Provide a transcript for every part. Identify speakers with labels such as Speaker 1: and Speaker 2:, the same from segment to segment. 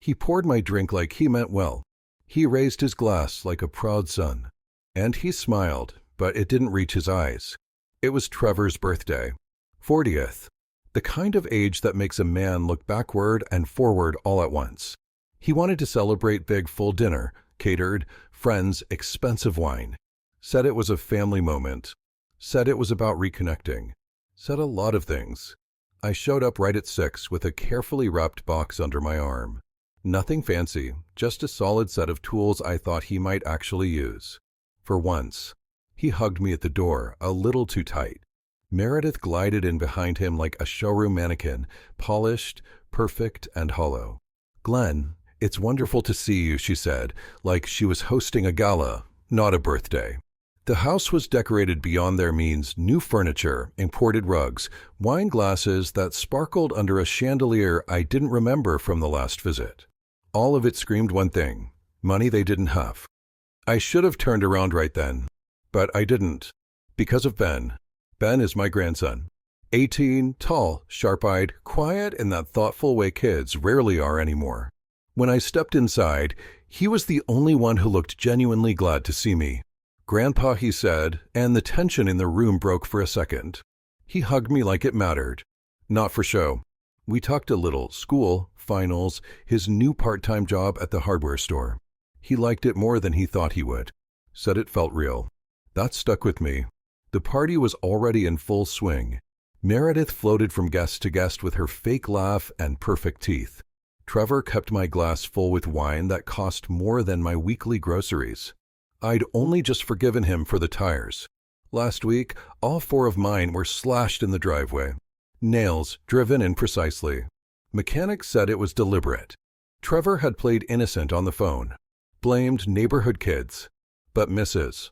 Speaker 1: He poured my drink like he meant well. He raised his glass like a proud son. And he smiled, but it didn't reach his eyes. It was Trevor's birthday. 40th. The kind of age that makes a man look backward and forward all at once. He wanted to celebrate big full dinner, catered, friends, expensive wine. Said it was a family moment. Said it was about reconnecting. Said a lot of things. I showed up right at 6 with a carefully wrapped box under my arm. Nothing fancy, just a solid set of tools I thought he might actually use. For once, he hugged me at the door, a little too tight. Meredith glided in behind him like a showroom mannequin, polished, perfect, and hollow. "Glenn, it's wonderful to see you," she said, like she was hosting a gala, not a birthday. The house was decorated beyond their means, new furniture, imported rugs, wine glasses that sparkled under a chandelier I didn't remember from the last visit. All of it screamed one thing: money they didn't have. I should have turned around right then, but I didn't. Because of Ben. Ben is my grandson. 18, tall, sharp-eyed, quiet in that thoughtful way kids rarely are anymore. When I stepped inside, he was the only one who looked genuinely glad to see me. "Grandpa," he said, and the tension in the room broke for a second. He hugged me like it mattered. Not for show. We talked a little, school, finals, his new part-time job at the hardware store. He liked it more than he thought he would. Said it felt real. That stuck with me. The party was already in full swing. Meredith floated from guest to guest with her fake laugh and perfect teeth. Trevor kept my glass full with wine that cost more than my weekly groceries. I'd only just forgiven him for the tires. Last week, all 4 of mine were slashed in the driveway. Nails driven in precisely. Mechanics said it was deliberate. Trevor had played innocent on the phone. Blamed neighborhood kids. But Mrs.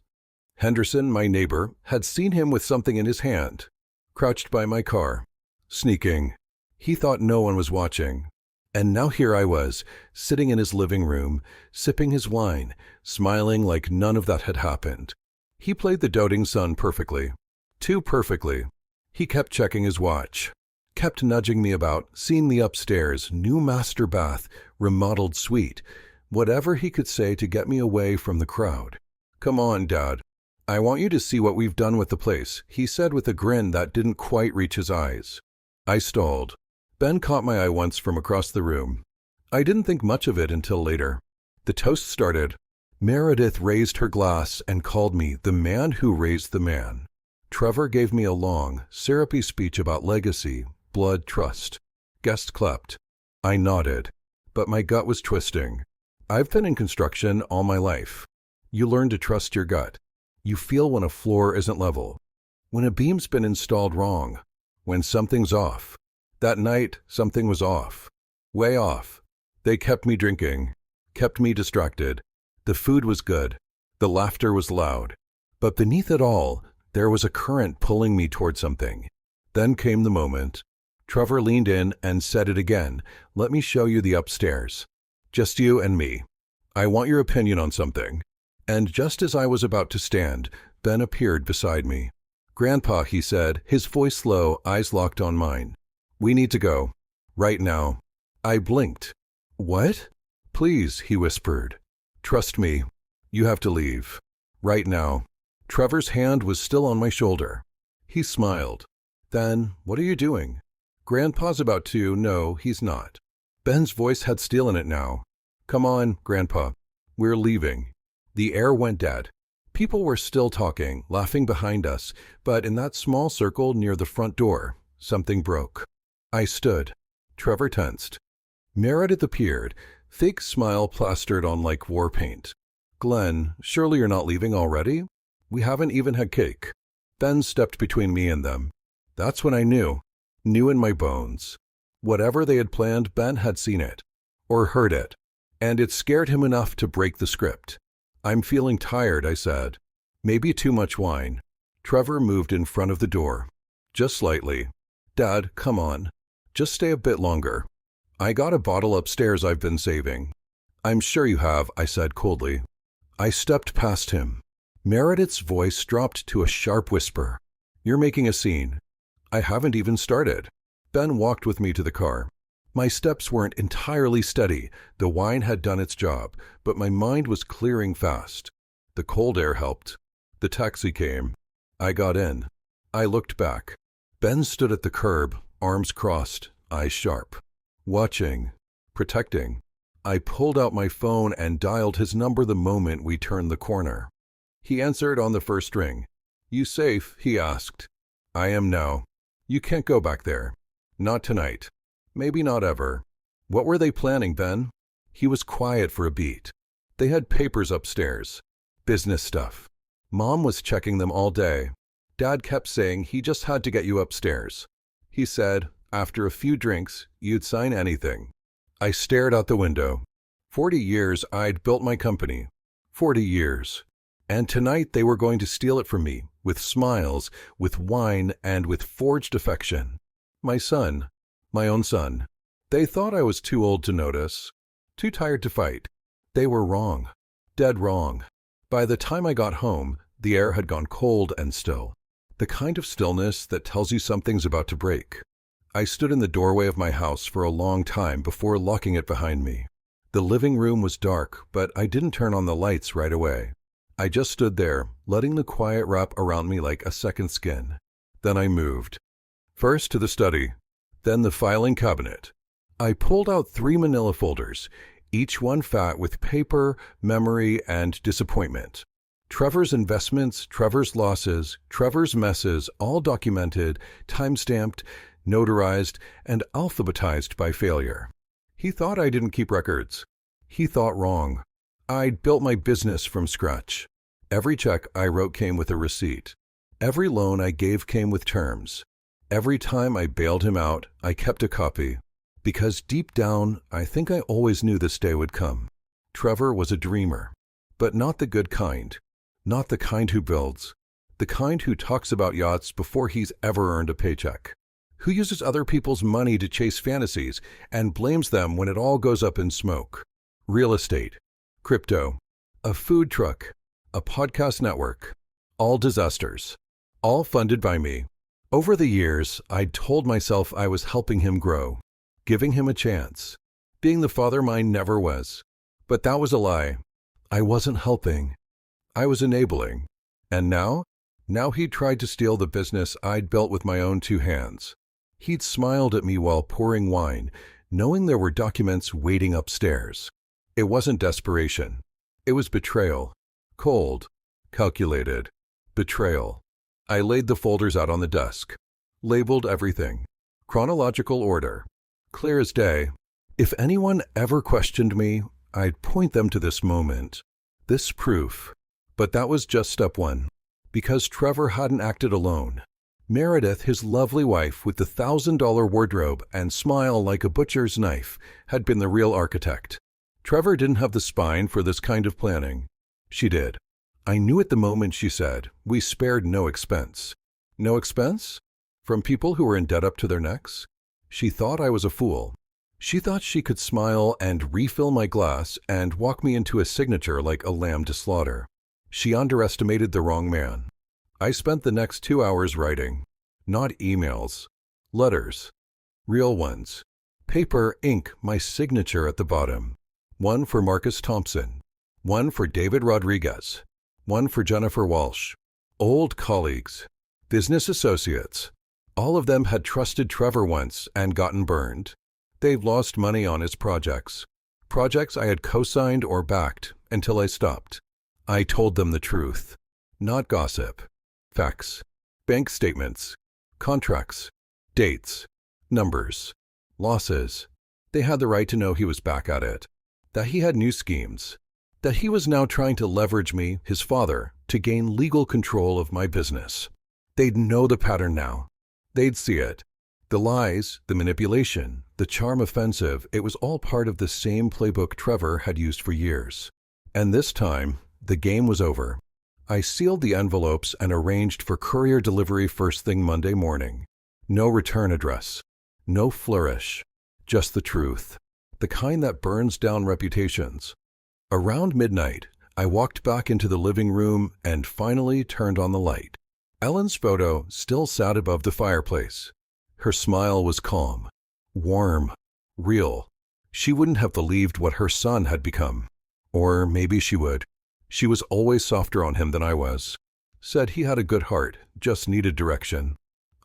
Speaker 1: Henderson, my neighbor, had seen him with something in his hand. Crouched by my car. Sneaking. He thought no one was watching. And now here I was, sitting in his living room, sipping his wine, smiling like none of that had happened. He played the doting son perfectly. Too perfectly. He kept checking his watch. Kept nudging me about, seeing the upstairs, new master bath, remodeled suite, whatever he could say to get me away from the crowd. "Come on, Dad. I want you to see what we've done with the place," he said with a grin that didn't quite reach his eyes. I stalled. Ben caught my eye once from across the room. I didn't think much of it until later. The toast started. Meredith raised her glass and called me the man who raised the man. Trevor gave me a long, syrupy speech about legacy, blood, trust. Guest clapped. I nodded, but my gut was twisting. I've been in construction all my life. You learn to trust your gut. You feel when a floor isn't level, when a beam's been installed wrong, when something's off. That night, something was off. Way off. They kept me drinking, kept me distracted. The food was good. The laughter was loud. But beneath it all, there was a current pulling me toward something. Then came the moment. Trevor leaned in and said it again. "Let me show you the upstairs. Just you and me. I want your opinion on something." And just as I was about to stand, Ben appeared beside me. "Grandpa," he said, his voice low, eyes locked on mine. "We need to go. Right now." I blinked. "What?" "Please," he whispered. "Trust me. You have to leave. Right now." Trevor's hand was still on my shoulder. He smiled. "Then, what are you doing?" "Grandpa's about to." "No, he's not." Ben's voice had steel in it now. "Come on, Grandpa. We're leaving." The air went dead. People were still talking, laughing behind us, but in that small circle near the front door, something broke. I stood. Trevor tensed. Meredith appeared, fake smile plastered on like war paint. "Glenn, surely you're not leaving already? We haven't even had cake." Ben stepped between me and them. That's when I knew in my bones. Whatever they had planned, Ben had seen it, or heard it, and it scared him enough to break the script. "I'm feeling tired," I said. "Maybe too much wine." Trevor moved in front of the door. Just slightly. "Dad, come on. Just stay a bit longer. I got a bottle upstairs I've been saving." "I'm sure you have," I said coldly. I stepped past him. Meredith's voice dropped to a sharp whisper. "You're making a scene." "I haven't even started." Ben walked with me to the car. My steps weren't entirely steady. The wine had done its job, but my mind was clearing fast. The cold air helped. The taxi came. I got in. I looked back. Ben stood at the curb, arms crossed, eyes sharp. Watching. Protecting. I pulled out my phone and dialed his number the moment we turned the corner. He answered on the first ring. "You safe?" he asked. "I am now. You can't go back there. Not tonight. Maybe not ever." "What were they planning, Ben?" He was quiet for a beat. "They had papers upstairs. Business stuff. Mom was checking them all day. Dad kept saying he just had to get you upstairs. He said, after a few drinks, you'd sign anything." I stared out the window. 40 years I'd built my company. 40 years. And tonight they were going to steal it from me, with smiles, with wine, and with forged affection. My son. My own son. They thought I was too old to notice, too tired to fight. They were wrong. Dead wrong. By the time I got home, the air had gone cold and still. The kind of stillness that tells you something's about to break. I stood in the doorway of my house for a long time before locking it behind me. The living room was dark, but I didn't turn on the lights right away. I just stood there, letting the quiet wrap around me like a second skin. Then I moved. First to the study, then the filing cabinet. I pulled out 3 manila folders, each one fat with paper, memory, and disappointment. Trevor's investments, Trevor's losses, Trevor's messes, all documented, time-stamped, notarized, and alphabetized by failure. He thought I didn't keep records. He thought wrong. I'd built my business from scratch. Every check I wrote came with a receipt. Every loan I gave came with terms. Every time I bailed him out, I kept a copy. Because deep down, I think I always knew this day would come. Trevor was a dreamer. But not the good kind. Not the kind who builds. The kind who talks about yachts before he's ever earned a paycheck. Who uses other people's money to chase fantasies and blames them when it all goes up in smoke. Real estate. Crypto. A food truck. A podcast network. All disasters. All funded by me. Over the years, I'd told myself I was helping him grow, giving him a chance, being the father mine never was. But that was a lie. I wasn't helping. I was enabling. And now? Now he'd tried to steal the business I'd built with my own 2 hands. He'd smiled at me while pouring wine, knowing there were documents waiting upstairs. It wasn't desperation. It was betrayal. Cold. Calculated. Betrayal. I laid the folders out on the desk. Labeled everything. Chronological order. Clear as day. If anyone ever questioned me, I'd point them to this moment. This proof. But that was just step 1. Because Trevor hadn't acted alone. Meredith, his lovely wife with the $1,000 wardrobe and smile like a butcher's knife, had been the real architect. Trevor didn't have the spine for this kind of planning. She did. I knew it the moment she said, "We spared no expense." No expense? From people who were in debt up to their necks? She thought I was a fool. She thought she could smile and refill my glass and walk me into a signature like a lamb to slaughter. She underestimated the wrong man. I spent the next 2 hours writing. Not emails. Letters. Real ones. Paper, ink, my signature at the bottom. One for Marcus Thompson. One for David Rodriguez. One for Jennifer Walsh. Old colleagues. Business associates. All of them had trusted Trevor once and gotten burned. They've lost money on his projects. Projects I had co-signed or backed until I stopped. I told them the truth. Not gossip. Facts. Bank statements. Contracts. Dates. Numbers. Losses. They had the right to know he was back at it. That he had new schemes. That he was now trying to leverage me, his father, to gain legal control of my business. They'd know the pattern now. They'd see it. The lies, the manipulation, the charm offensive, it was all part of the same playbook Trevor had used for years. And this time, the game was over. I sealed the envelopes and arranged for courier delivery first thing Monday morning. No return address. No flourish. Just the truth. The kind that burns down reputations. Around midnight, I walked back into the living room and finally turned on the light. Ellen's photo still sat above the fireplace. Her smile was calm, warm, Real. She wouldn't have believed what her son had become. Or maybe she would. She was always softer on him than I was. Said he had a good heart, just needed direction.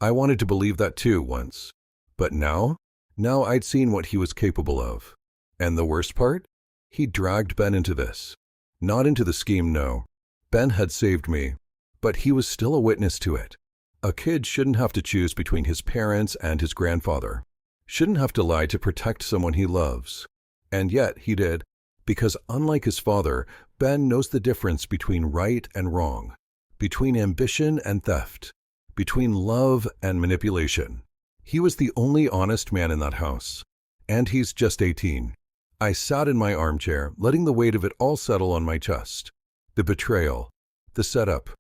Speaker 1: I wanted to believe that too once. But now I'd seen what he was capable of. And the worst part? He dragged Ben into this. Not into the scheme, no. Ben had saved me. But he was still a witness to it. A kid shouldn't have to choose between his parents and his grandfather. Shouldn't have to lie to protect someone he loves. And yet he did, because unlike his father, Ben knows the difference between right and wrong, between ambition and theft, between love and manipulation. He was the only honest man in that house. And he's just 18. I sat in my armchair, letting the weight of it all settle on my chest. The betrayal, the setup,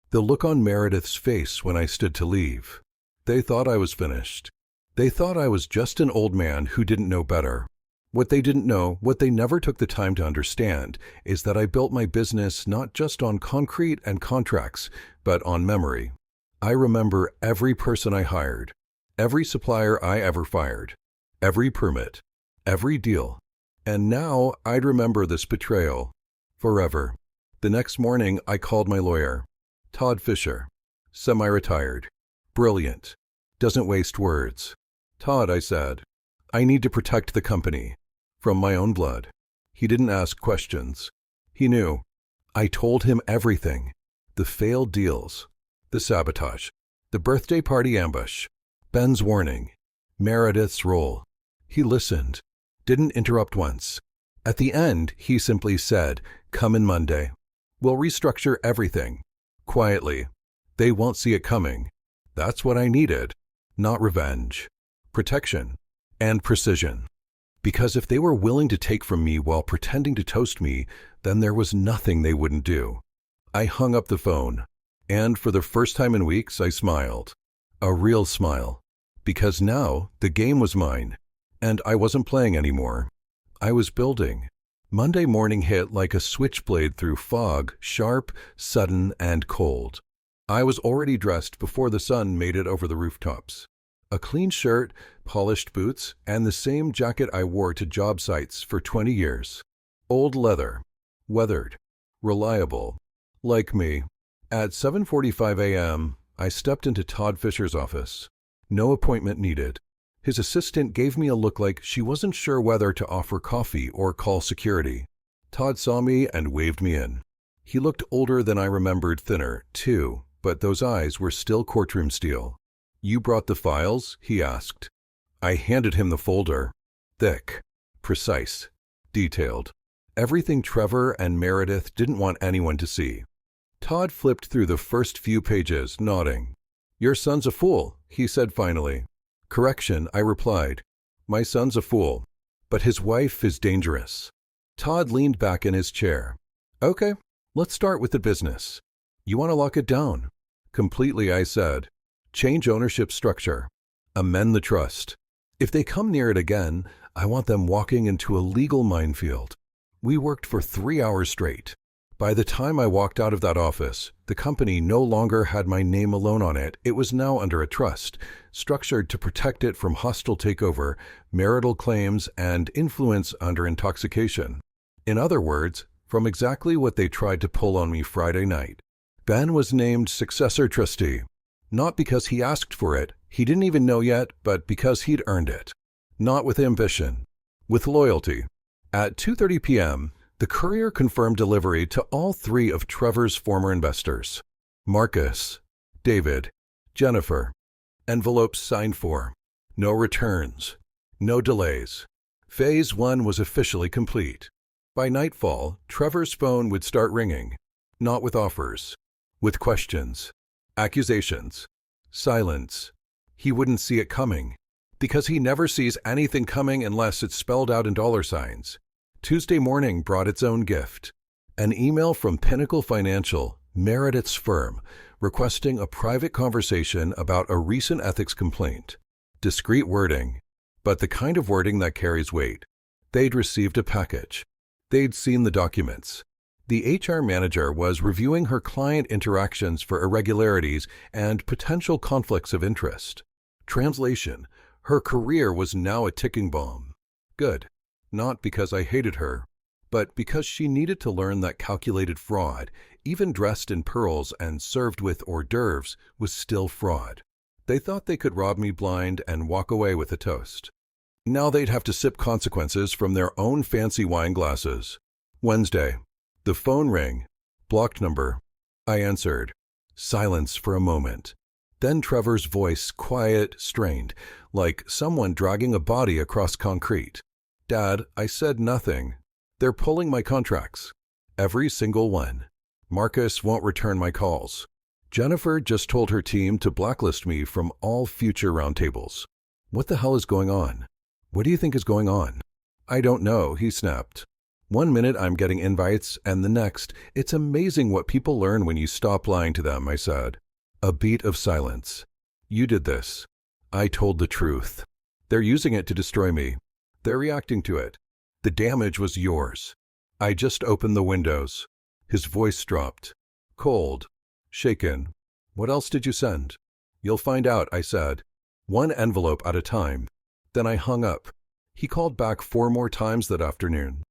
Speaker 1: the look on Meredith's face when I stood to leave. They thought I was finished. They thought I was just an old man who didn't know better. What they didn't know, what they never took the time to understand, is that I built my business not just on concrete and contracts, but on memory. I remember every person I hired, every supplier I ever fired, every permit, every deal. And now I'd remember this betrayal. Forever. The next morning I called my lawyer. Todd Fisher. Semi-retired. Brilliant. Doesn't waste words. Todd, I said, I need to protect the company. From my own blood. He didn't ask questions. He knew. I told him everything. The failed deals. The sabotage. The birthday party ambush. Ben's warning. Meredith's role. He listened. Didn't interrupt once. At the end, he simply said, come in Monday. We'll restructure everything. Quietly. They won't see it coming. That's what I needed. Not revenge. Protection. And precision. Because if they were willing to take from me while pretending to toast me, then there was nothing they wouldn't do. I hung up the phone. And for the first time in weeks, I smiled. A real smile. Because now, the game was mine. And I wasn't playing anymore. I was building. Monday morning hit like a switchblade through fog, sharp, sudden, and cold. I was already dressed before the sun made it over the rooftops. A clean shirt, polished boots, and the same jacket I wore to job sites for 20 years. Old leather. Weathered. Reliable. Like me. At 7:45 a.m., I stepped into Todd Fisher's office. No appointment needed. His assistant gave me a look like she wasn't sure whether to offer coffee or call security. Todd saw me and waved me in. He looked older than I remembered, thinner, too, but those eyes were still courtroom steel. You brought the files? He asked. I handed him the folder. Thick. Precise. Detailed. Everything Trevor and Meredith didn't want anyone to see. Todd flipped through the first few pages, nodding. Your son's a fool, he said finally. Correction, I replied. My son's a fool, but his wife is dangerous. Todd leaned back in his chair. Okay, let's start with the business. You want to lock it down? Completely, I said. Change ownership structure. Amend the trust. If they come near it again, I want them walking into a legal minefield. We worked for 3 hours straight. By the time I walked out of that office, the company no longer had my name alone on it. It was now under a trust, structured to protect it from hostile takeover, marital claims, and influence under intoxication. In other words, from exactly what they tried to pull on me Friday night. Ben was named successor trustee. Not because he asked for it, he didn't even know yet, but because he'd earned it. Not with ambition, with loyalty. At 2:30 p.m., the courier confirmed delivery to all 3 of Trevor's former investors. Marcus, David, Jennifer. Envelopes signed for. No returns. No delays. Phase 1 was officially complete. By nightfall, Trevor's phone would start ringing. Not with offers. With questions. Accusations. Silence. He wouldn't see it coming. Because he never sees anything coming unless it's spelled out in dollar signs. Tuesday morning brought its own gift. An email from Pinnacle Financial, Meredith's firm, requesting a private conversation about a recent ethics complaint. Discreet wording, but the kind of wording that carries weight. They'd received a package. They'd seen the documents. The HR manager was reviewing her client interactions for irregularities and potential conflicts of interest. Translation, her career was now a ticking bomb. Good. Not because I hated her, but because she needed to learn that calculated fraud, even dressed in pearls and served with hors d'oeuvres, was still fraud. They thought they could rob me blind and walk away with a toast. Now they'd have to sip consequences from their own fancy wine glasses. Wednesday. The phone rang. Blocked number. I answered. Silence for a moment. Then Trevor's voice, quiet, strained, like someone dragging a body across concrete. Dad, I said nothing. They're pulling my contracts. Every single one. Marcus won't return my calls. Jennifer just told her team to blacklist me from all future roundtables. What the hell is going on? What do you think is going on? I don't know, he snapped. 1 minute I'm getting invites, and the next, it's amazing what people learn when you stop lying to them, I said. A beat of silence. You did this. I told the truth. They're using it to destroy me. They're reacting to it. The damage was yours. I just opened the windows. His voice dropped. Cold. Shaken. What else did you send? You'll find out, I said. 1 envelope at a time. Then I hung up. He called back 4 more times that afternoon.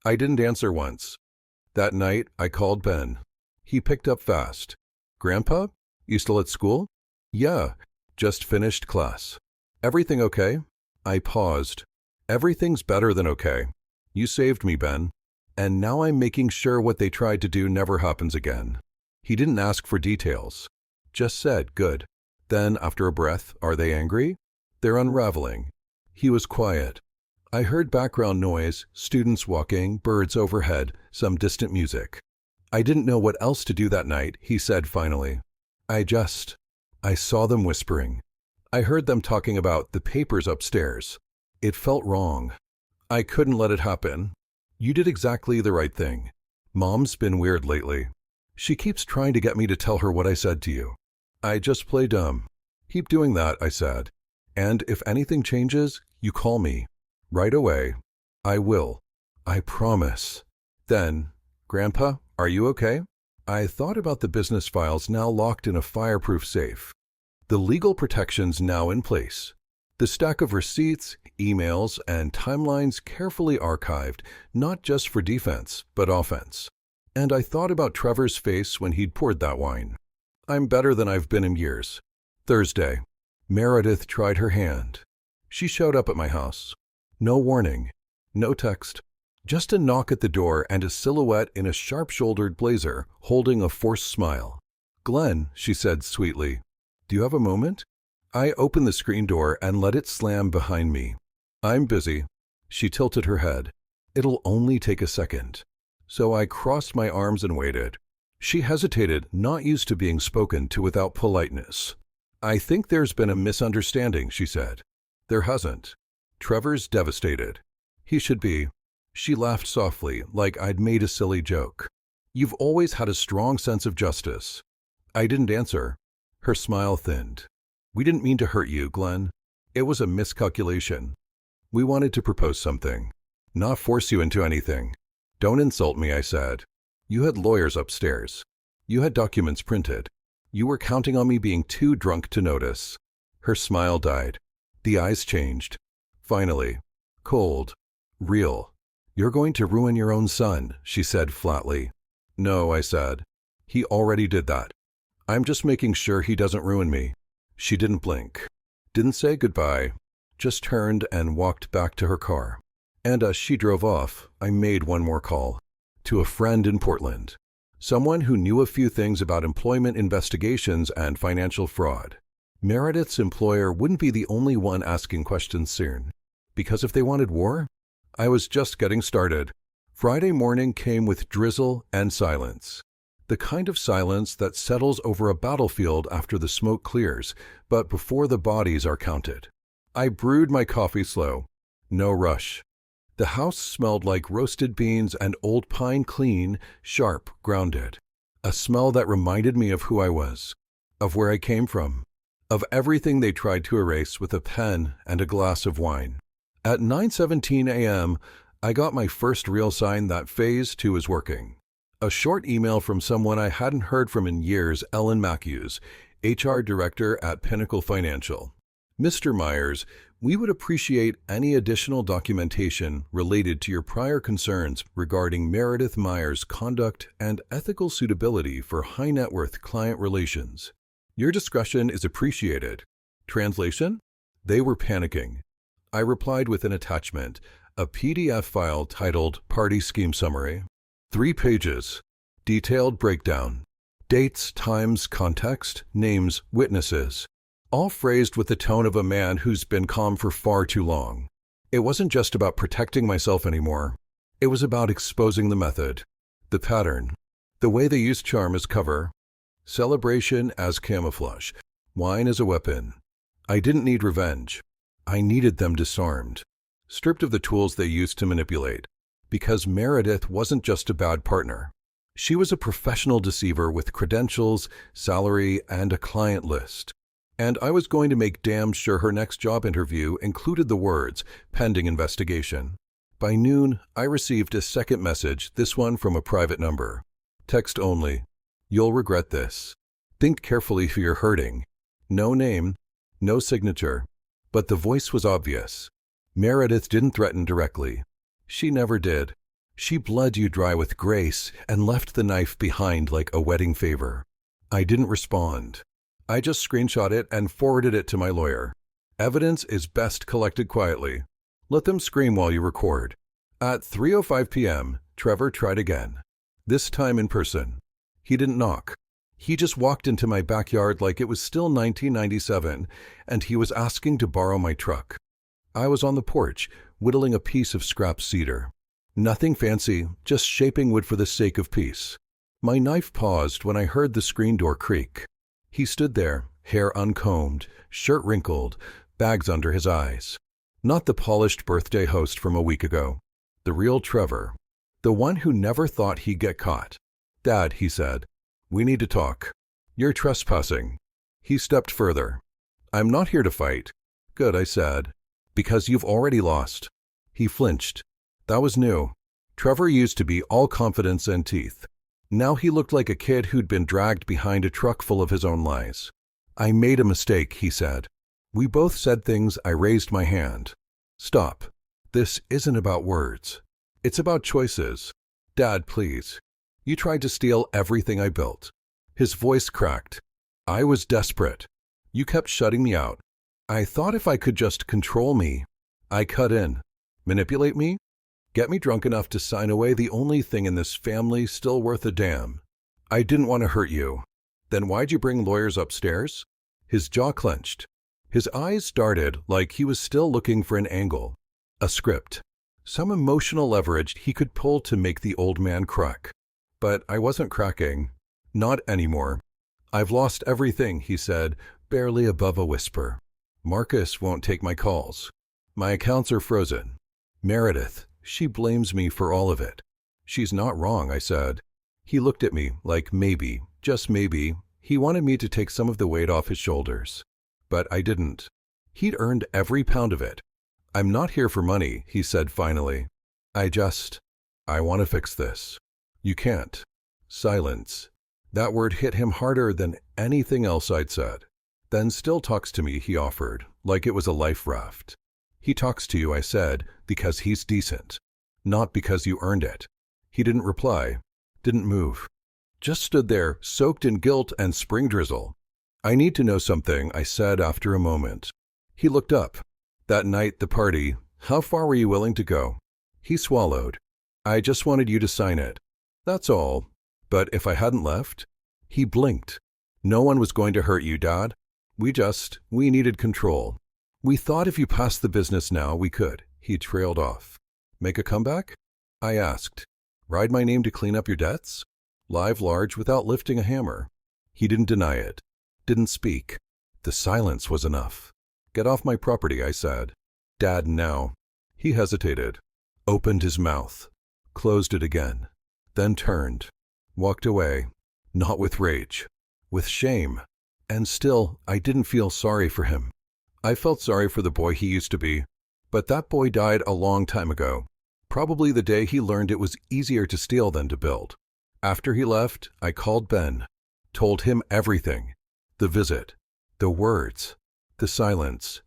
Speaker 1: I didn't answer once. That night, I called Ben. He picked up fast. Grandpa? You still at school? Yeah, just finished class. Everything okay? I paused. Everything's better than okay. You saved me, Ben. And now I'm making sure what they tried to do never happens again. He didn't ask for details. Just said, good. Then, after a breath, are they angry? They're unraveling. He was quiet. I heard background noise, students walking, birds overhead, some distant music. I didn't know what else to do that night, he said finally. I saw them whispering. I heard them talking about the papers upstairs. It felt wrong. I couldn't let it happen. You did exactly the right thing. Mom's been weird lately. She keeps trying to get me to tell her what I said to you. I just play dumb. Keep doing that, I said. And if anything changes, you call me. Right away. I will. I promise. Then, Grandpa, are you okay? I thought about the business files now locked in a fireproof safe. The legal protections now in place. The stack of receipts, emails, and timelines carefully archived, not just for defense, but offense. And I thought about Trevor's face when he'd poured that wine. I'm better than I've been in years. Thursday. Meredith tried her hand. She showed up at my house. No warning. No text. Just a knock at the door and a silhouette in a sharp-shouldered blazer, holding a forced smile. Glenn, she said sweetly, do you have a moment? I opened the screen door and let it slam behind me. I'm busy. She tilted her head. It'll only take a second. So I crossed my arms and waited. She hesitated, not used to being spoken to without politeness. I think there's been a misunderstanding, she said. There hasn't. Trevor's devastated. He should be. She laughed softly, like I'd made a silly joke. You've always had a strong sense of justice. I didn't answer. Her smile thinned. We didn't mean to hurt you, Glenn. It was a miscalculation. We wanted to propose something, not force you into anything. Don't insult me, I said. You had lawyers upstairs. You had documents printed. You were counting on me being too drunk to notice. Her smile died. The eyes changed. Finally. Cold. Real. You're going to ruin your own son, she said flatly. No, I said. He already did that. I'm just making sure he doesn't ruin me. She didn't blink. Didn't say goodbye. Just turned and walked back to her car. And as she drove off, I made one more call. To a friend in Portland. Someone who knew a few things about employment investigations and financial fraud. Meredith's employer wouldn't be the only one asking questions soon. Because if they wanted war, I was just getting started. Friday morning came with drizzle and silence. The kind of silence that settles over a battlefield after the smoke clears, but before the bodies are counted. I brewed my coffee slow. No rush. The house smelled like roasted beans and old pine, clean, sharp, grounded. A smell that reminded me of who I was, of where I came from, of everything they tried to erase with a pen and a glass of wine. At 9:17 a.m., I got my first real sign that Phase 2 is working. A short email from someone I hadn't heard from in years, Ellen Matthews, HR Director at Pinnacle Financial. Mr. Myers, We would appreciate any additional documentation related to your prior concerns regarding Meredith Meyer's conduct and ethical suitability for high net worth client relations. Your discretion is appreciated. Translation? They were panicking. I replied with an attachment, a PDF file titled Party Scheme Summary. 3 pages. Detailed breakdown. Dates, times, context, names, witnesses. All phrased with the tone of a man who's been calm for far too long. It wasn't just about protecting myself anymore. It was about exposing the method, the pattern, the way they used charm as cover, celebration as camouflage, wine as a weapon. I didn't need revenge. I needed them disarmed, stripped of the tools they used to manipulate, because Meredith wasn't just a bad partner. She was a professional deceiver with credentials, salary, and a client list. And I was going to make damn sure her next job interview included the words, pending investigation. By noon, I received a second message, this one from a private number. Text only. You'll regret this. Think carefully who you're hurting. No name, no signature. But the voice was obvious. Meredith didn't threaten directly. She never did. She bled you dry with grace and left the knife behind like a wedding favor. I didn't respond. I just screenshot it and forwarded it to my lawyer. Evidence is best collected quietly. Let them scream while you record. At 3:05 p.m., Trevor tried again. This time in person. He didn't knock. He just walked into my backyard like it was still 1997, and he was asking to borrow my truck. I was on the porch, whittling a piece of scrap cedar. Nothing fancy, just shaping wood for the sake of peace. My knife paused when I heard the screen door creak. He stood there, hair uncombed, shirt wrinkled, bags under his eyes. Not the polished birthday host from a week ago. The real Trevor. The one who never thought he'd get caught. Dad, he said, we need to talk. You're trespassing. He stepped further. I'm not here to fight. Good, I said. Because you've already lost. He flinched. That was new. Trevor used to be all confidence and teeth. Now he looked like a kid who'd been dragged behind a truck full of his own lies. I made a mistake, he said. We both said things. I raised my hand. Stop. This isn't about words. It's about choices. Dad, please. You tried to steal everything I built. His voice cracked. I was desperate. You kept shutting me out. I thought if I could just control me. I cut in. Manipulate me? Get me drunk enough to sign away the only thing in this family still worth a damn. I didn't want to hurt you. Then why'd you bring lawyers upstairs? His jaw clenched. His eyes darted like he was still looking for an angle. A script. Some emotional leverage he could pull to make the old man crack. But I wasn't cracking. Not anymore. I've lost everything, he said, barely above a whisper. Marcus won't take my calls. My accounts are frozen. Meredith, she blames me for all of it. She's not wrong, I said. He looked at me like maybe, just maybe, he wanted me to take some of the weight off his shoulders. But I didn't. He'd earned every pound of it. I'm not here for money, he said finally. I want to fix this. You can't. Silence. That word hit him harder than anything else I'd said. Then still talks to me, he offered, like it was a life raft. He talks to you, I said, because he's decent. Not because you earned it. He didn't reply. Didn't move. Just stood there, soaked in guilt and spring drizzle. I need to know something, I said after a moment. He looked up. That night, the party, how far were you willing to go? He swallowed. I just wanted you to sign it. That's all. But if I hadn't left? He blinked. No one was going to hurt you, Dad. We needed control. We thought if you passed the business now, we could. He trailed off. Make a comeback? I asked. Ride my name to clean up your debts? Live large without lifting a hammer. He didn't deny it. Didn't speak. The silence was enough. Get off my property, I said. Dad, now. He hesitated. Opened his mouth. Closed it again. Then turned. Walked away. Not with rage. With shame. And still, I didn't feel sorry for him. I felt sorry for the boy he used to be. But that boy died a long time ago. Probably the day he learned it was easier to steal than to build. After he left, I called Ben. Told him everything. The visit. The words. The silence.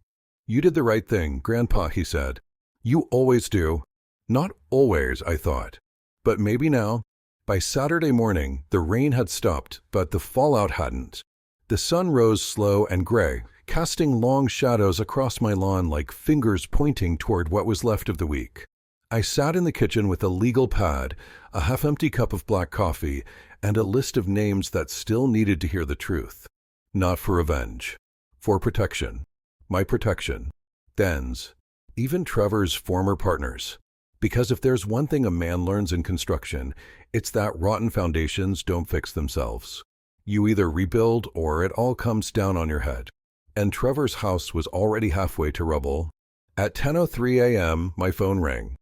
Speaker 1: You did the right thing, Grandpa, he said. You always do. Not always, I thought. But maybe now. By Saturday morning, the rain had stopped, but the fallout hadn't. The sun rose slow and gray, casting long shadows across my lawn like fingers pointing toward what was left of the week. I sat in the kitchen with a legal pad, a half-empty cup of black coffee, and a list of names that still needed to hear the truth. Not for revenge. For protection. My protection. Ben's. Even Trevor's former partners. Because if there's one thing a man learns in construction, it's that rotten foundations don't fix themselves. You either rebuild or it all comes down on your head. And Trevor's house was already halfway to rubble. At 10:03 a.m., my phone rang.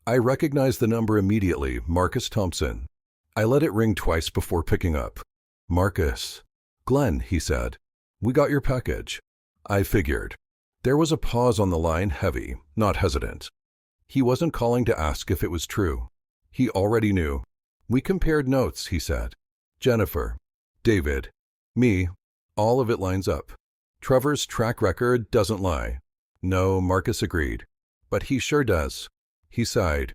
Speaker 1: I recognized the number immediately, Marcus Thompson. I let it ring twice before picking up. Marcus. Glenn, he said. We got your package. I figured. There was a pause on the line, heavy, not hesitant. He wasn't calling to ask if it was true. He already knew. We compared notes, he said. Jennifer. David. Me. All of it lines up. Trevor's track record doesn't lie. No, Marcus agreed. But he sure does. He sighed.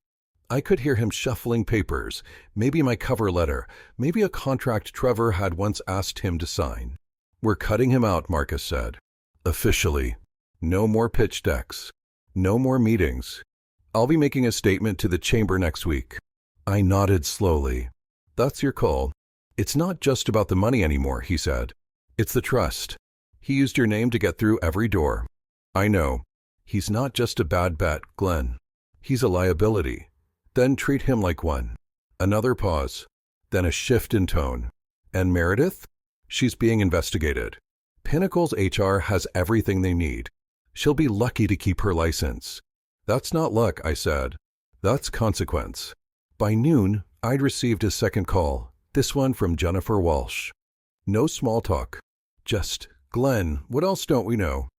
Speaker 1: I could hear him shuffling papers, maybe my cover letter, maybe a contract Trevor had once asked him to sign. We're cutting him out, Marcus said. Officially. No more pitch decks. No more meetings. I'll be making a statement to the chamber next week. I nodded slowly. That's your call. It's not just about the money anymore, he said. It's the trust. He used your name to get through every door. I know. He's not just a bad bet, Glenn. He's a liability. Then treat him like one. Another pause. Then a shift in tone. And Meredith? She's being investigated. Pinnacle's HR has everything they need. She'll be lucky to keep her license. That's not luck, I said. That's consequence. By noon, I'd received a second call, this one from Jennifer Walsh. No small talk. Just, Glenn, what else don't we know?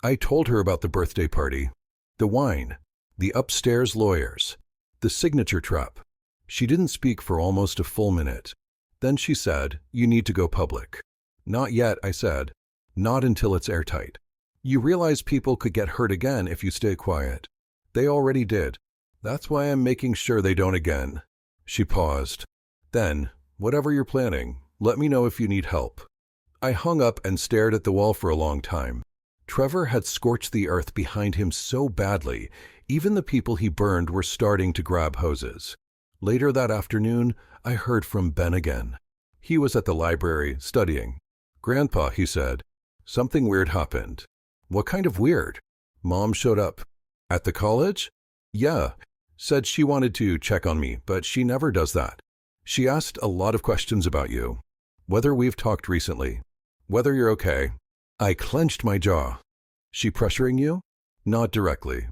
Speaker 1: I told her about the birthday party, the wine, the upstairs lawyers, the signature trap. She didn't speak for almost a full minute. Then she said, you need to go public. Not yet, I said. Not until it's airtight. You realize people could get hurt again if you stay quiet. They already did. That's why I'm making sure they don't again. She paused. Then, whatever you're planning, let me know if you need help. I hung up and stared at the wall for a long time. Trevor had scorched the earth behind him so badly, even the people he burned were starting to grab hoses. Later that afternoon, I heard from Ben again. He was at the library, studying. Grandpa, he said, something weird happened. What kind of weird? Mom showed up. At the college? Yeah. Said she wanted to check on me, but she never does that. She asked a lot of questions about you. Whether we've talked recently. Whether you're okay. I clenched my jaw. She pressuring you? Not directly.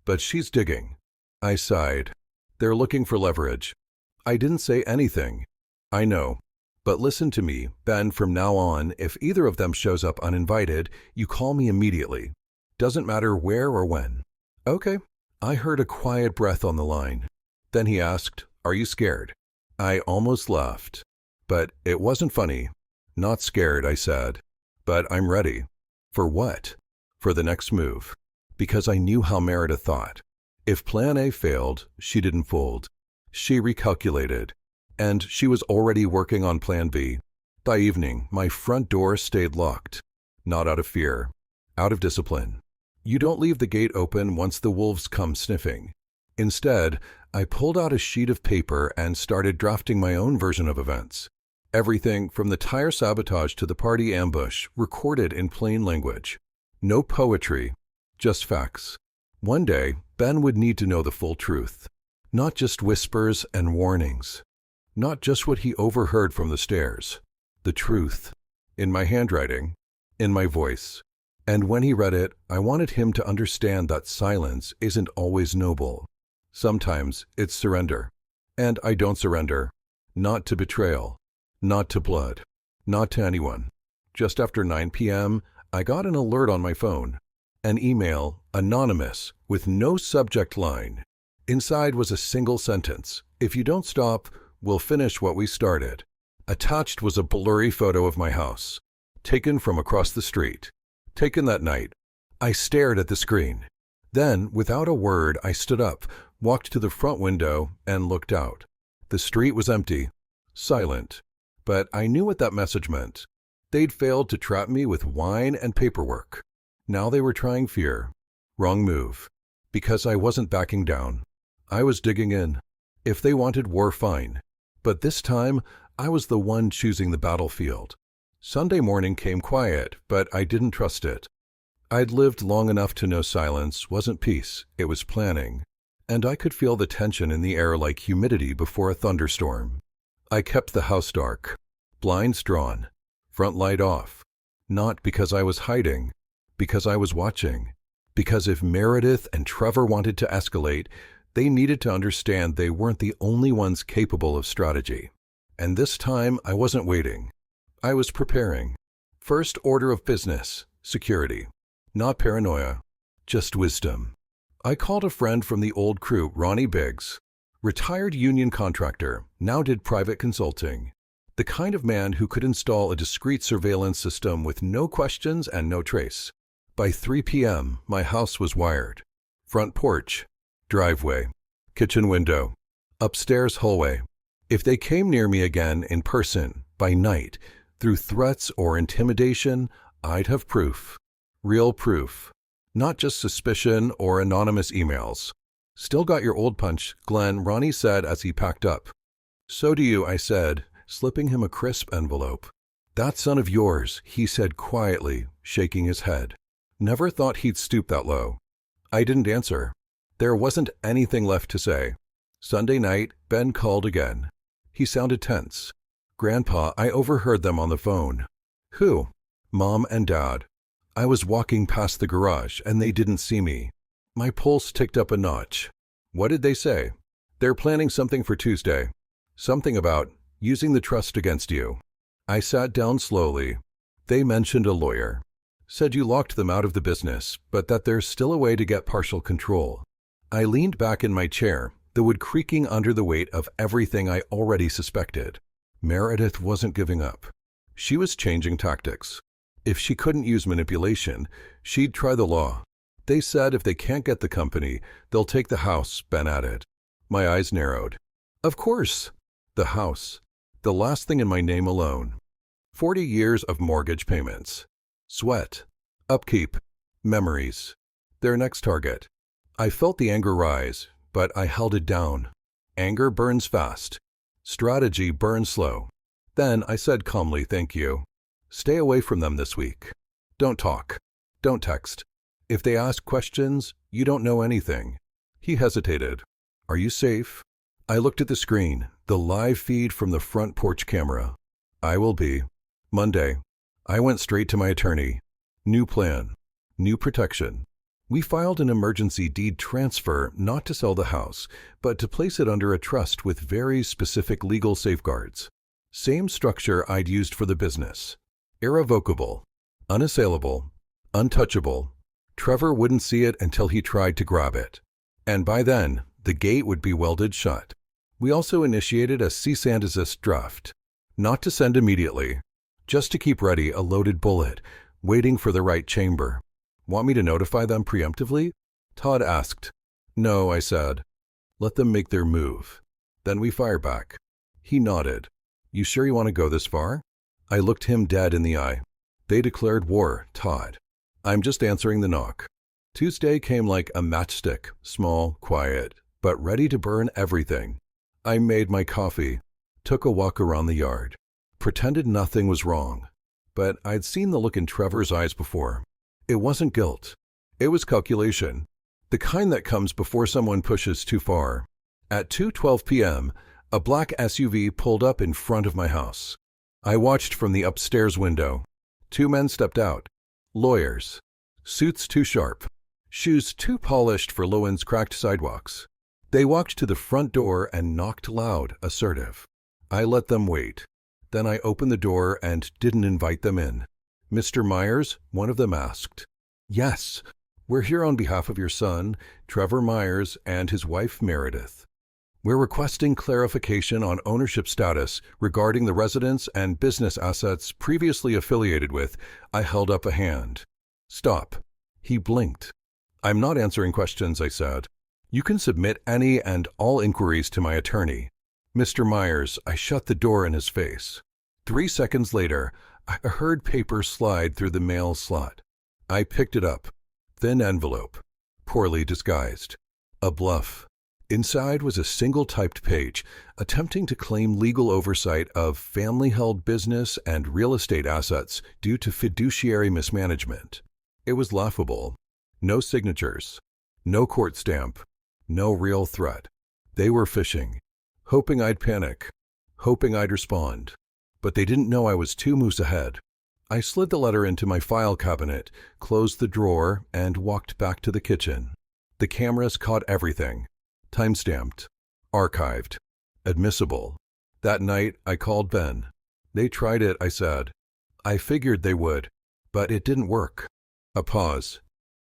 Speaker 1: But she's digging. I sighed. They're looking for leverage. I didn't say anything. I know. But listen to me, Ben, from now on, if either of them shows up uninvited, you call me immediately. Doesn't matter where or when. Okay. I heard a quiet breath on the line. Then he asked, are you scared? I almost laughed. But it wasn't funny. Not scared, I said. But I'm ready. For what? For the next move. Because I knew how Meredith thought. If Plan A failed, she didn't fold. She recalculated. And she was already working on Plan B. By evening, my front door stayed locked. Not out of fear. Out of discipline. You don't leave the gate open once the wolves come sniffing. Instead, I pulled out a sheet of paper and started drafting my own version of events. Everything from the tire sabotage to the party ambush, recorded in plain language. No poetry, just facts. One day, Ben would need to know the full truth. Not just whispers and warnings. Not just what he overheard from the stairs. The truth. In my handwriting. In my voice. And when he read it, I wanted him to understand that silence isn't always noble. Sometimes it's surrender. And I don't surrender. Not to betrayal. Not to blood. Not to anyone. Just after 9 p.m., I got an alert on my phone. An email, anonymous, with no subject line. Inside was a single sentence. If you don't stop, we'll finish what we started. Attached was a blurry photo of my house. Taken from across the street. Taken that night. I stared at the screen. Then, without a word, I stood up, walked to the front window, and looked out. The street was empty, silent. But I knew what that message meant. They'd failed to trap me with wine and paperwork. Now they were trying fear. Wrong move. Because I wasn't backing down. I was digging in. If they wanted war, fine. But this time, I was the one choosing the battlefield. Sunday morning came quiet, but I didn't trust it. I'd lived long enough to know silence wasn't peace, it was planning. And I could feel the tension in the air like humidity before a thunderstorm. I kept the house dark, blinds drawn, front light off. Not because I was hiding, because I was watching. Because if Meredith and Trevor wanted to escalate, they needed to understand they weren't the only ones capable of strategy. And this time, I wasn't waiting. I was preparing. First order of business, security. Not paranoia, just wisdom. I called a friend from the old crew, Ronnie Biggs. Retired union contractor, now did private consulting. The kind of man who could install a discreet surveillance system with no questions and no trace. By 3 p.m., my house was wired. Front porch, driveway, kitchen window, upstairs hallway. If they came near me again in person, by night, through threats or intimidation, I'd have proof. Real proof. Not just suspicion or anonymous emails. Still got your old punch, Glenn, Ronnie said as he packed up. So do you, I said, slipping him a crisp envelope. That son of yours, he said quietly, shaking his head. Never thought he'd stoop that low. I didn't answer. There wasn't anything left to say. Sunday night, Ben called again. He sounded tense. Grandpa, I overheard them on the phone. Who? Mom and Dad. I was walking past the garage and they didn't see me. My pulse ticked up a notch. What did they say? They're planning something for Tuesday. Something about using the trust against you. I sat down slowly. They mentioned a lawyer. Said you locked them out of the business, but that there's still a way to get partial control. I leaned back in my chair, the wood creaking under the weight of everything I already suspected. Meredith wasn't giving up. She was changing tactics. If she couldn't use manipulation, she'd try the law. They said if they can't get the company, they'll take the house, Ben added. My eyes narrowed. Of course. The house. The last thing in my name alone. 40 years of mortgage payments. Sweat. Upkeep. Memories. Their next target. I felt the anger rise, but I held it down. Anger burns fast. Strategy burns slow. Then I said calmly, thank you. Stay away from them this week. Don't talk. Don't text. If they ask questions, you don't know anything. He hesitated. Are you safe? I looked at the screen, the live feed from the front porch camera. I will be. Monday. I went straight to my attorney. New plan. New protection. We filed an emergency deed transfer not to sell the house, but to place it under a trust with very specific legal safeguards. Same structure I'd used for the business. Irrevocable. Unassailable. Untouchable. Trevor wouldn't see it until he tried to grab it. And by then, the gate would be welded shut. We also initiated a cease and desist draft. Not to send immediately. Just to keep ready a loaded bullet, waiting for the right chamber. Want me to notify them preemptively? Todd asked. No, I said. Let them make their move. Then we fire back. He nodded. You sure you want to go this far? I looked him dead in the eye. They declared war, Todd. I'm just answering the knock. Tuesday came like a matchstick, small, quiet, but ready to burn everything. I made my coffee, took a walk around the yard, pretended nothing was wrong. But I'd seen the look in Trevor's eyes before. It wasn't guilt. It was calculation. The kind that comes before someone pushes too far. At 2:12 p.m., a black SUV pulled up in front of my house. I watched from the upstairs window. 2 men stepped out. Lawyers. Suits too sharp. Shoes too polished for Lowen's cracked sidewalks. They walked to the front door and knocked loud, assertive. I let them wait. Then I opened the door and didn't invite them in. Mr. Myers, one of them asked. Yes, we're here on behalf of your son, Trevor Myers, and his wife, Meredith. We're requesting clarification on ownership status regarding the residence and business assets previously affiliated with. I held up a hand. Stop. He blinked. "I'm not answering questions," I said. "You can submit any and all inquiries to my attorney." "Mr. Myers," I shut the door in his face. 3 seconds later, I heard paper slide through the mail slot. I picked it up. Thin envelope. Poorly disguised. A bluff. Inside was a single typed page attempting to claim legal oversight of family-held business and real estate assets due to fiduciary mismanagement. It was laughable. No signatures. No court stamp. No real threat. They were fishing. Hoping I'd panic. Hoping I'd respond. But they didn't know I was 2 moves ahead. I slid the letter into my file cabinet, closed the drawer, and walked back to the kitchen. The cameras caught everything. Timestamped. Archived. Admissible. That night, I called Ben. "They tried it," I said. "I figured they would, but it didn't work." A pause.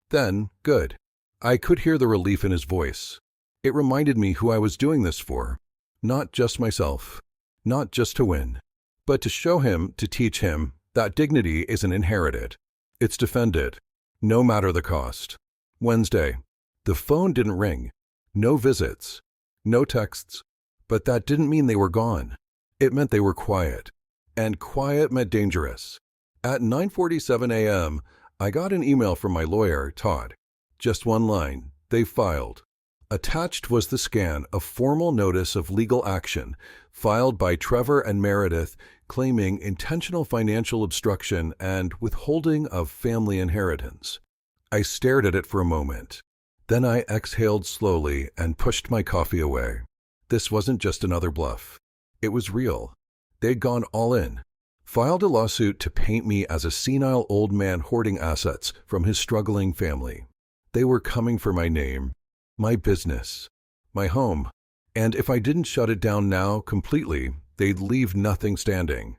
Speaker 1: Then, "Good." I could hear the relief in his voice. It reminded me who I was doing this for. Not just myself. Not just to win. But to show him, to teach him, that dignity isn't inherited. It's defended. No matter the cost. Wednesday. The phone didn't ring. No visits. No texts. But that didn't mean they were gone. It meant they were quiet. And quiet meant dangerous. At 9:47 a.m., I got an email from my lawyer, Todd. Just one line. They filed. Attached was the scan of formal notice of legal action filed by Trevor and Meredith claiming intentional financial obstruction and withholding of family inheritance. I stared at it for a moment. Then I exhaled slowly and pushed my coffee away. This wasn't just another bluff. It was real. They'd gone all in. Filed a lawsuit to paint me as a senile old man hoarding assets from his struggling family. They were coming for my name, my business, my home. And if I didn't shut it down now completely, they'd leave nothing standing.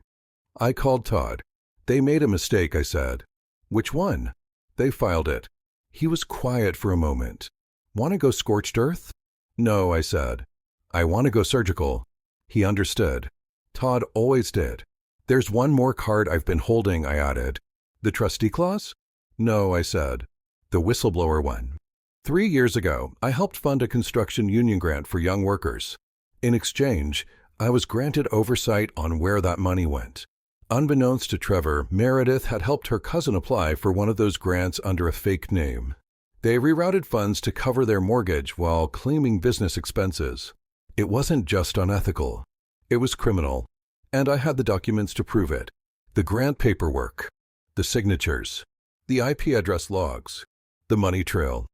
Speaker 1: I called Todd. "They made a mistake," I said. "Which one?" "They filed it." He was quiet for a moment. "Want to go scorched earth?" "No," I said. "I want to go surgical." He understood. Todd always did. "There's one more card I've been holding," I added. "The trustee clause?" "No," I said. "The whistleblower one." 3 years ago, I helped fund a construction union grant for young workers. In exchange, I was granted oversight on where that money went. Unbeknownst to Trevor, Meredith had helped her cousin apply for one of those grants under a fake name. They rerouted funds to cover their mortgage while claiming business expenses. It wasn't just unethical. It was criminal. And I had the documents to prove it. The grant paperwork. The signatures. The IP address logs. The money trail.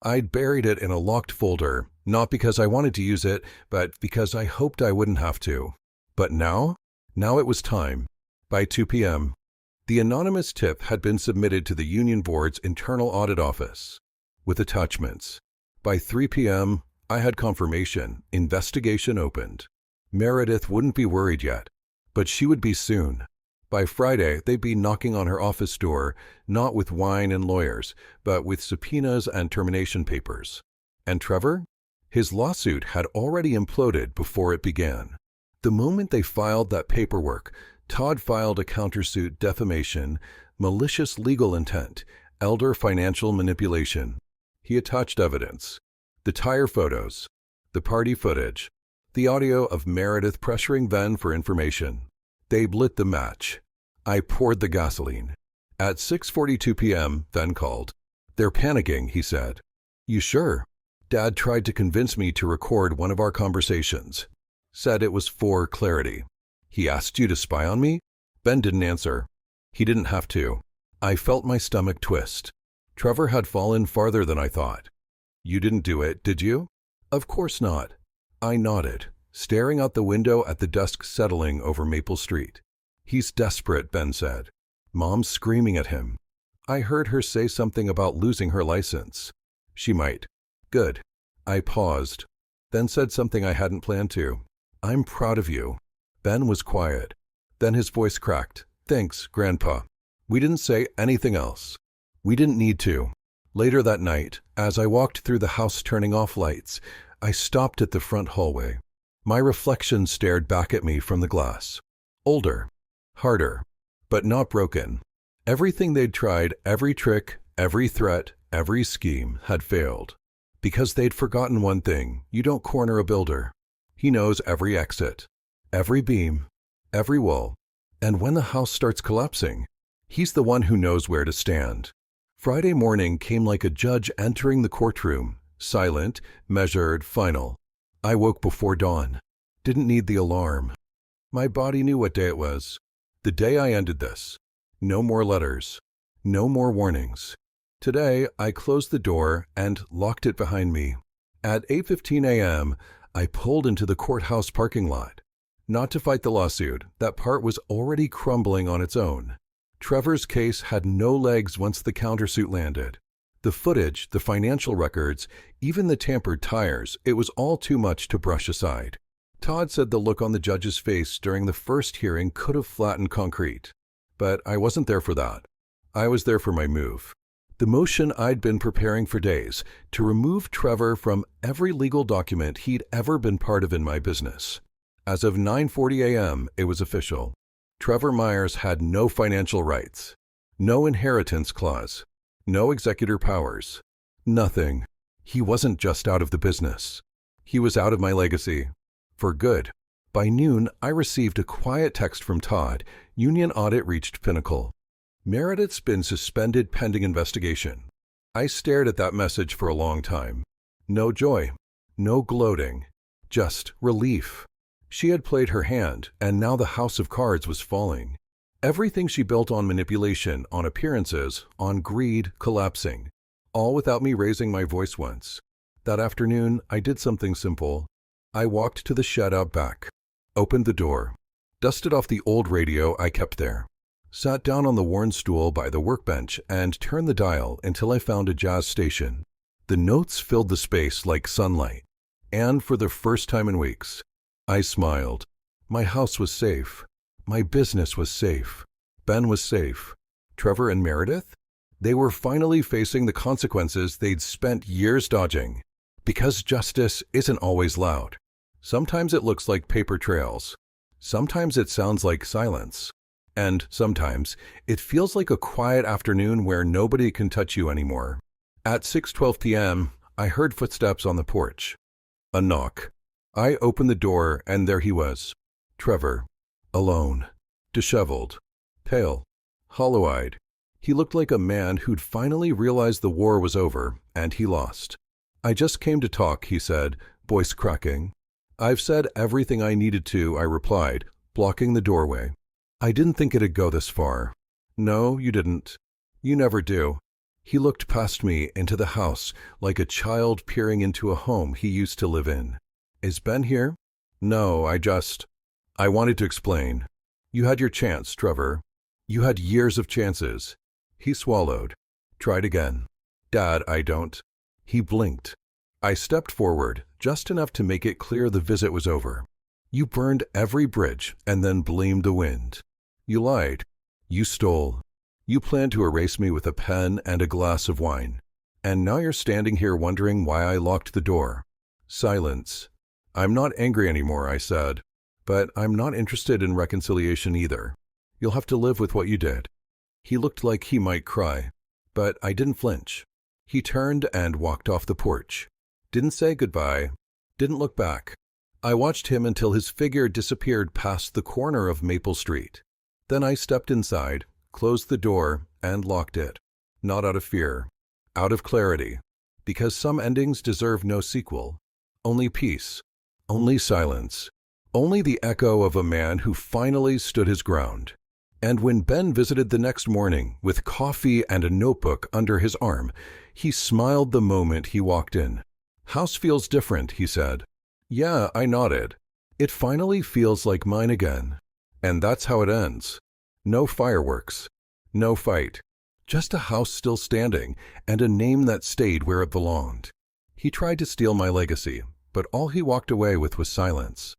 Speaker 1: I'd buried it in a locked folder, not because I wanted to use it, but because I hoped I wouldn't have to. But now it was time. By 2 p.m., the anonymous tip had been submitted to the Union Board's internal audit office, with attachments. By 3 p.m., I had confirmation. Investigation opened. Meredith wouldn't be worried yet, but she would be soon. By Friday, they'd be knocking on her office door, not with wine and lawyers, but with subpoenas and termination papers. And Trevor? His lawsuit had already imploded before it began. The moment they filed that paperwork, Todd filed a countersuit defamation, malicious legal intent, elder financial manipulation. He attached evidence. The tire photos, the party footage, the audio of Meredith pressuring Ben for information. They lit the match. I poured the gasoline. At 6:42 p.m., Ben called. "They're panicking," he said. "You sure?" "Dad tried to convince me to record one of our conversations. Said it was for clarity." "He asked you to spy on me?" Ben didn't answer. He didn't have to. I felt my stomach twist. Trevor had fallen farther than I thought. "You didn't do it, did you?" "Of course not." I nodded, staring out the window at the dusk settling over Maple Street. "He's desperate," Ben said. "Mom's screaming at him. I heard her say something about losing her license." "She might." "Good." I paused, then said something I hadn't planned to. "I'm proud of you." Ben was quiet. Then his voice cracked. "Thanks, Grandpa." We didn't say anything else. We didn't need to. Later that night, as I walked through the house turning off lights, I stopped at the front hallway. My reflection stared back at me from the glass. Older. Harder. But not broken. Everything they'd tried, every trick, Every threat, every scheme had failed. Because they'd forgotten one thing: you don't corner a builder. He knows every exit, every beam, every wall, and when the house starts collapsing, he's the one who knows where to stand. Friday morning came like a judge entering the courtroom, silent, measured, final. I woke before dawn. Didn't need the alarm. My body knew what day it was. The day I ended this. No more letters. No more warnings. Today, I closed the door and locked it behind me. At 8:15 a.m., I pulled into the courthouse parking lot. Not to fight the lawsuit. That part was already crumbling on its own. Trevor's case had no legs once the countersuit landed. The footage, the financial records, even the tampered tires, it was all too much to brush aside. Todd said the look on the judge's face during the first hearing could have flattened concrete. But I wasn't there for that. I was there for my move. The motion I'd been preparing for days, to remove Trevor from every legal document he'd ever been part of in my business. As of 9:40 a.m., it was official. Trevor Myers had no financial rights, no inheritance clause, no executor powers, nothing. He wasn't just out of the business. He was out of my legacy. For good. By noon, I received a quiet text from Todd. Union audit reached pinnacle. Meredith's been suspended pending investigation. I stared at that message for a long time. No joy, no gloating, just relief. She had played her hand, and now the house of cards was falling. Everything she built on manipulation, on appearances, on greed, collapsing. All without me raising my voice once. That afternoon, I did something simple. I walked to the shed out back, opened the door, dusted off the old radio I kept there, sat down on the worn stool by the workbench and turned the dial until I found a jazz station. The notes filled the space like sunlight. And for the first time in weeks, I smiled. My house was safe. My business was safe. Ben was safe. Trevor and Meredith? They were finally facing the consequences they'd spent years dodging. Because justice isn't always loud. Sometimes it looks like paper trails. Sometimes it sounds like silence. And sometimes it feels like a quiet afternoon where nobody can touch you anymore. At 6:12 p.m., I heard footsteps on the porch. A knock. I opened the door and there he was. Trevor. Alone. Disheveled. Pale. Hollow-eyed. He looked like a man who'd finally realized the war was over and he lost. I just came to talk, he said, voice cracking. I've said everything I needed to, I replied, blocking the doorway. I didn't think it'd go this far. No, you didn't. You never do. He looked past me into the house like a child peering into a home he used to live in. Is Ben here? No, I wanted to explain. You had your chance, Trevor. You had years of chances. He swallowed. Tried again. Dad, I don't. He blinked. I stepped forward, just enough to make it clear the visit was over. You burned every bridge and then blamed the wind. You lied. You stole. You planned to erase me with a pen and a glass of wine. And now you're standing here wondering why I locked the door. Silence. I'm not angry anymore, I said. But I'm not interested in reconciliation either. You'll have to live with what you did. He looked like he might cry, but I didn't flinch. He turned and walked off the porch. Didn't say goodbye. Didn't look back. I watched him until his figure disappeared past the corner of Maple Street. Then I stepped inside, closed the door, and locked it. Not out of fear. Out of clarity. Because some endings deserve no sequel. Only peace. Only silence. Only the echo of a man who finally stood his ground. And when Ben visited the next morning with coffee and a notebook under his arm, he smiled the moment he walked in. House feels different, he said. Yeah, I nodded. It finally feels like mine again. And that's how it ends. No fireworks. No fight. Just a house still standing and a name that stayed where it belonged. He tried to steal my legacy, but all he walked away with was silence.